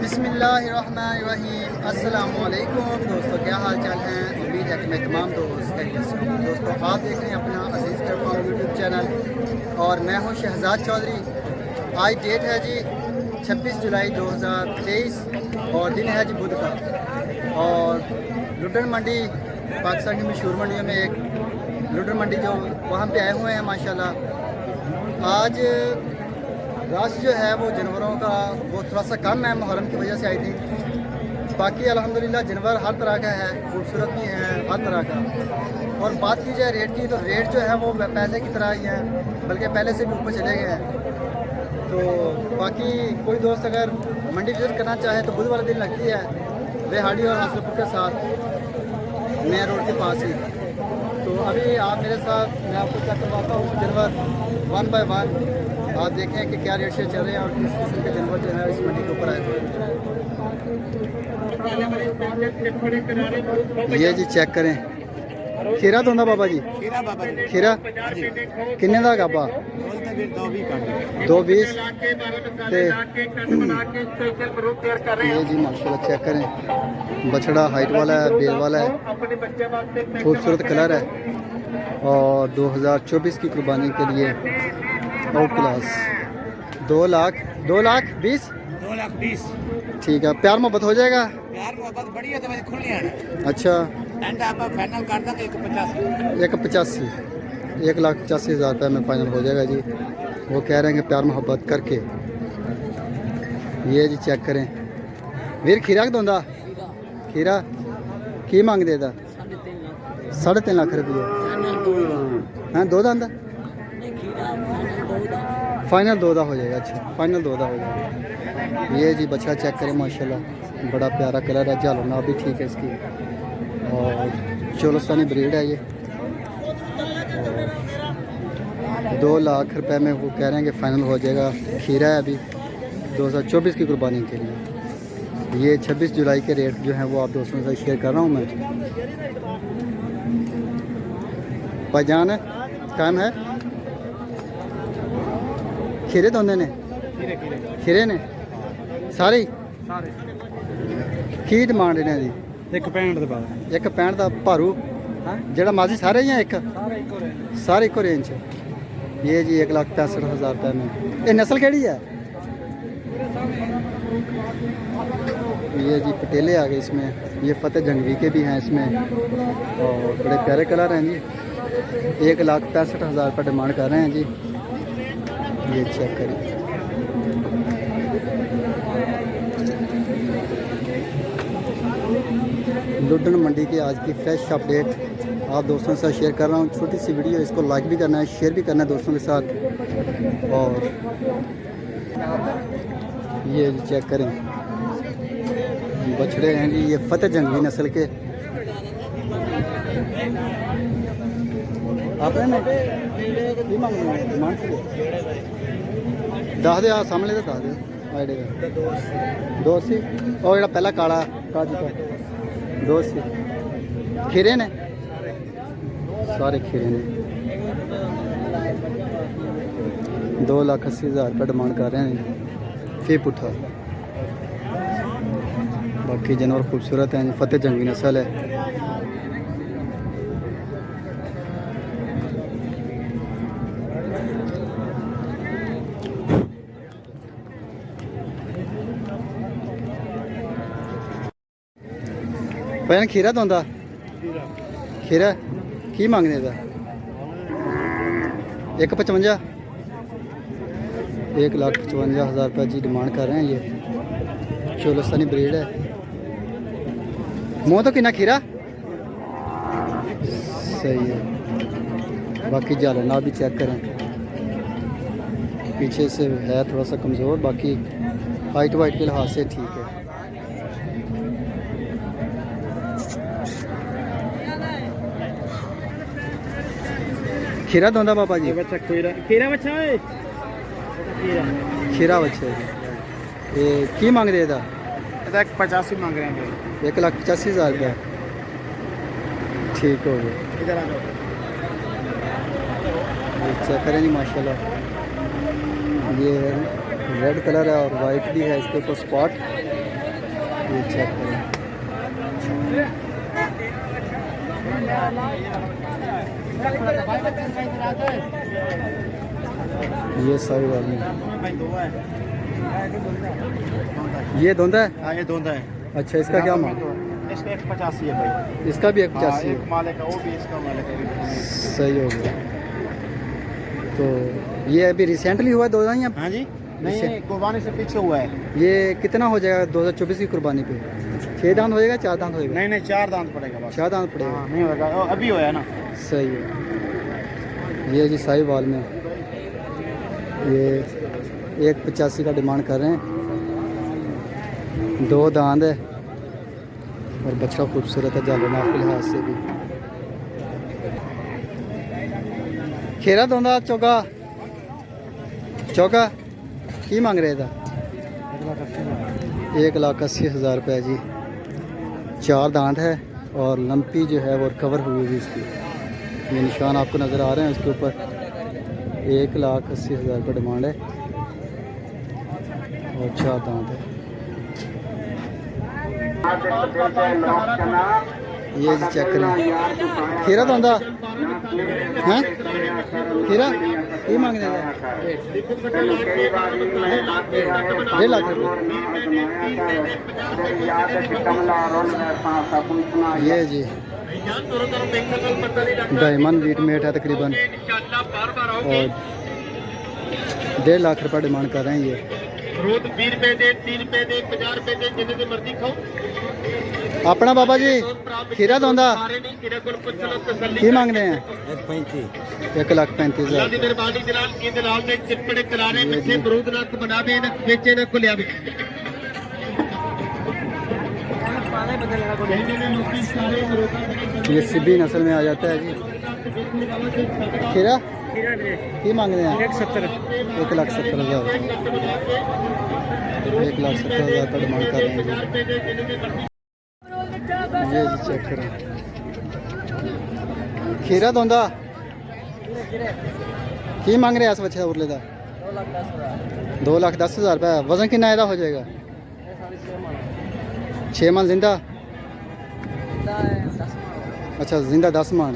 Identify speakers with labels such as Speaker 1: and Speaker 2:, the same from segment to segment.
Speaker 1: बिस्मिल्लाहिर्रहमानिर्रहीम। अस्सलामुअलैकुम दोस्तों, क्या हाल चाल हैं। उम्मीद है कि मैं तमाम दोस्तों आप देख रहे हैं अपना अजीज़ करफाम यूट्यूब चैनल और मैं हूं शहजाद चौधरी। आज डेट है जी 26 जुलाई 2023 और दिन है जी बुध का। और लुटन मंडी पाकिस्तान की मशहूर मंडियों में एक लुटन मंडी जो वहाँ पे आए हुए हैं माशाल्लाह। आज रश जो है वो जानवरों का वो थोड़ा सा कम है, मुहर्रम की वजह से आई थी। बाकी अल्हम्दुलिल्लाह जानवर हर तरह का है, खूबसूरत भी है हर तरह का। और बात की जाए रेट की तो रेट जो है वो पहले की तरह ही है, बल्कि पहले से भी ऊपर चले गए हैं। तो बाकी कोई दोस्त अगर मंडी विजिट करना चाहे तो बुध वाले दिन लगती है बेहाड़ी और हासिलपुर के साथ मेन रोड के पास ही। तो अभी आप मेरे साथ मैं आपको चेक करवाता हूँ जानवर वन बाय वन। आप देखें कि क्या रेट से चल रहे हैं और किस किस्म के जानवर जो है इस मंडी के ऊपर आए हुए। ये जी चेक करें, खीरा तो होंगे बाबा जी, खीरा किन्ने का गाबा 220। ये जी माशाल्लाह चेक करें, बछड़ा हाइट वाला है, बेल वाला है, खूबसूरत कलर है और 2024 की कुर्बानी के लिए आउट क्लास। 2,20,000 ठीक है। प्यार मोहब्बत हो जाएगा,
Speaker 2: प्यार मोहब्बत बड़ी है तो मैं खुल नहीं आना।
Speaker 1: अच्छा
Speaker 2: फाइनल कर देंगे
Speaker 1: 1,85,000 1,85,000 रुपये में फाइनल हो जाएगा जी। वो कह रहे हैं कि प्यार मोहब्बत करके। ये जी चेक करें, वीर खीरा दोंदा खीरा की मांग देता 3.5 लाख रुपये। हाँ 2 दा फाइनल 2 हो जाएगा। अच्छा फाइनल 2 हो जाएगा। ये जी बछड़ा चेक करें माशाल्लाह, बड़ा प्यारा कलर है, झालना भी ठीक है इसकी और चोलस्तानी ब्रीड है ये। 2 लाख रुपए में वो कह रहे हैं कि फाइनल हो जाएगा। खीरा है अभी 2024 की कुर्बानी के लिए। ये 26 जुलाई के रेट जो हैं वो आप दोस्तों से शेयर कर रहा हूँ मैं। भाईजान काम है खीरे दोंदे ने खीरे ने सारे की डिमांड इन्हें दी 1.65 का भारू जड़ा माजी सारे ही हैं एक सारे एक रेंज। ये जी 1,65,000 रुपये में। ये नस्ल केड़ी है? ये जी पटेले आ गए इसमें, ये फतेह जंगवी के भी हैं इसमें और बड़े प्यारे कलर हैं जी। 1,65,000 रुपये डिमांड कर रहे हैं जी। ये चेक करिए, लुटन मंडी की आज की फ्रेश अपडेट आप दोस्तों के साथ शेयर कर रहा हूँ। छोटी सी वीडियो, इसको लाइक भी करना है, शेयर भी करना है दोस्तों के साथ। और ये चेक करें, बछड़े हैं जी, ये फतेह जंगवी नस्ल के। आप दस दे सामने तो दस दे आइडे का 280 और जो पहला काला काजू का 280। खीरे ने सारे खीरे ने 2,80,000 रुपये डिमांड कर रहे हैं फी पुट्ठा। बाकी जानवर खूबसूरत हैं, फतेह जंगवी नस्ल है। भैन खीरा दोंदा खीरा की मांगने का 1,55 1,55,000 रुपये जी डिमांड कर रहे हैं। ये चोलस्तानी ब्रीड है। मुँह तो कितना खीरा सही है। बाकी झालना भी चेक करें, पीछे से है थोड़ा सा कमज़ोर, बाकी हाइट वाइट के लिहाज से ठीक है। खीरा दोंदा बाबा जी
Speaker 2: खीरा बच्चा है
Speaker 1: खीरा बच्चा ये की मांग रहे था?
Speaker 2: 1,85 मांग रहे हैं।
Speaker 1: 1,85,000 रुपये ठीक हो गया।
Speaker 2: इधर आ जाओ,
Speaker 1: चेक करें जी माशाल्लाह। ये रेड कलर है और वाइट भी है इसके ऊपर स्पॉट। ये चेक करें, ये सही वाली, ये धुंधा है।
Speaker 2: हाँ ये धुंधा है।
Speaker 1: अच्छा, इसका क्या माल?
Speaker 2: इसका 185 है भाई।
Speaker 1: इसका भी 185
Speaker 2: हाँ,
Speaker 1: है।
Speaker 2: एक माले का वो भी, इसका माले का भी।
Speaker 1: सही हो गया। तो ये अभी रिसेंटली हुआ है 2000 या?
Speaker 2: हाँ जी, नहीं कुर्बानी से पीछे हुआ है।
Speaker 1: ये कितना हो जाएगा 2024 की कुर्बानी पे? 6 दांत होएगा, 4 दांत होएगा?
Speaker 2: नहीं 4 दांत पड़ेगा बस।
Speaker 1: 4 दांत पड़ेगा।
Speaker 2: हाँ, नहीं होगा, अभी होया ना।
Speaker 1: सही है। ये जी साहिवाल में ये 185 का डिमांड कर रहे हैं। 2 दांत है और बछड़ा खूबसूरत है जालना के लिहाज से भी। खेरा दोंदा चौका चौका की मांग रहे था? 1,80,000 रुपये जी। 4 दांत है और लंपी जो है वो कवर हुई हुई इसकी। ये निशान आपको नज़र आ रहे हैं उसके ऊपर। 1,80,000 रुपये डिमांड है और 4 दांत है। ये जी चेक करें, खीरा तो आंदा हैं? खीरा ये मांगने का 1.5 लाख रुपये। ये जी डायमंड वीट मेट है तकरीबन और 1.5 लाख रुपये डिमांड कर रहे हैं ये।
Speaker 3: रोज 20 रुपए दे, 3 रुपए दे, 50 रुपए दे, जिन्हें मर्जी खाओ।
Speaker 1: अपना बाबा जी खीरा दोंदा की मांगते हैं? 1,35,000।
Speaker 3: ਦੀ ਮਿਹਰਬਾਨੀ ਦੇ ਨਾਲ ਇਹਦੇ ਨਾਲ ਦੇ ਚਿੱਪੜੇ ਕਰਾਰੇ ਮਿੱਠੇ ਬਰੂਦ ਨਾਲ ਬਣਾਵੇ ਨਾ ਵੇਚੇ ਨਾ ਕੁਲਿਆਵੇ।
Speaker 1: ये सिब्बी नस्ल में आ जाता है जी। खीरा की मांगते हैं? 1,70,000। 1,70,000 का डिमांड कर रहे हैं जी। ये जी चेक करें, खीरा दोंदा की मांग रहे हैं? इस बच्चे उरले का 2,10,000 रुपये। वजन कितना ਇਹਦਾ हो जाएगा? 6 मन जिंदा। अच्छा जिंदा 10 मन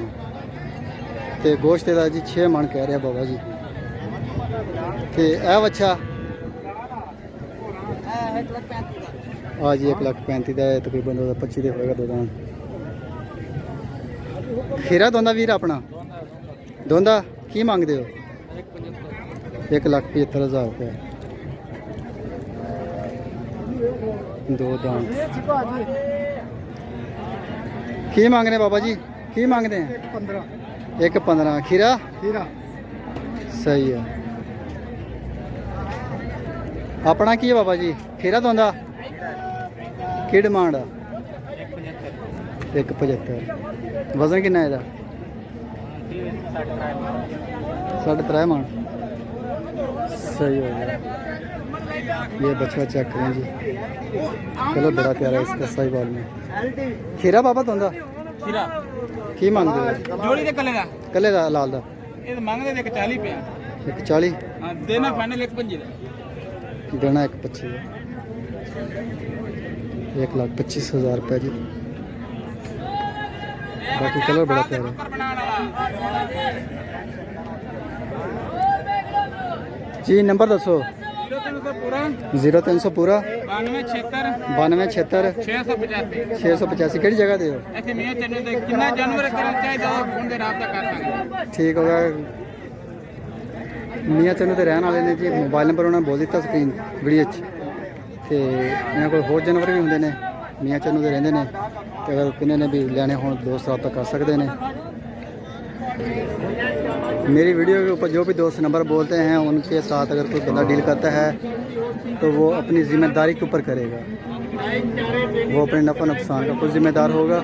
Speaker 1: ਤੇ ਗੋਸ਼ਤ ਦਾ ਜੀ 6 ਮਣ ਕਹਿ ਰਿਹਾ ਬਾਬਾ ਜੀ। ਤੇ ਇਹ ਬੱਚਾ ਆ ਜੀ 1,35,000 ਦਾ ਹੈ, ਤਕਰੀਬਨ 25 ਦੇ ਹੋਏਗਾ ਦੋ ਦਾਂ। ਖੀਰਾ ਦੋਂਦਾ ਵੀਰ ਆਪਣਾ ਦੋਂਦਾ ਕੀ ਮੰਗਦੇ ਹੋ? 1,75,000 रुपये। 2 दां की मांग रहे हैं बाबा जी? की मांगते हैं? 1,15। खीरा सही है। अपना की है बाबा जी? खीरा दोंदा की डिमांड है? 1,75। वजन कितना है? 3.5 मन। सही हो गया। ये बछड़ा चेक करें जी, कलर बड़ा प्यारा है इसका साहिवाल में। खीरा बाबा दोंदा
Speaker 2: खीरा
Speaker 1: की मांगते हो?
Speaker 2: जोड़ी दे
Speaker 1: कले दा लाल दा
Speaker 2: ये मांगदे दे 40 रुपए।
Speaker 1: 1,40।
Speaker 2: हां देना फाइनल 1,25 दा
Speaker 1: देना 1,25। 1,25,000 रुपये जी। बाकी कलर बड़ा प्यारा है। जी नंबर दसो। 0300 पूरा 9276 685। केड़ी जगह दे हो? ठीक हो गया। मियाँ चन्नू के रहने वाले ने जी। मोबाइल नंबर उन्होंने बोल दिता स्क्रीन वीडियो तो इन्होंने कोल होर जानवर भी होंगे ने। मियाँ चन्नू के रहते हैं तो अगर किन्हीं ने भी लेने हो दोस्त रब्ता कर सकते हैं। मेरी वीडियो के ऊपर जो भी दोस्त नंबर बोलते हैं उनके साथ अगर कोई बंदा डील करता है तो वो अपनी ज़िम्मेदारी के ऊपर करेगा। वो अपने नफ़ा नुकसान का खुद ज़िम्मेदार होगा,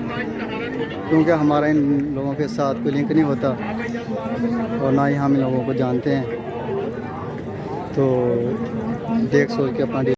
Speaker 1: क्योंकि हमारा इन लोगों के साथ कोई लिंक नहीं होता और ना ही हम इन लोगों को जानते हैं। तो देख सोच के अपना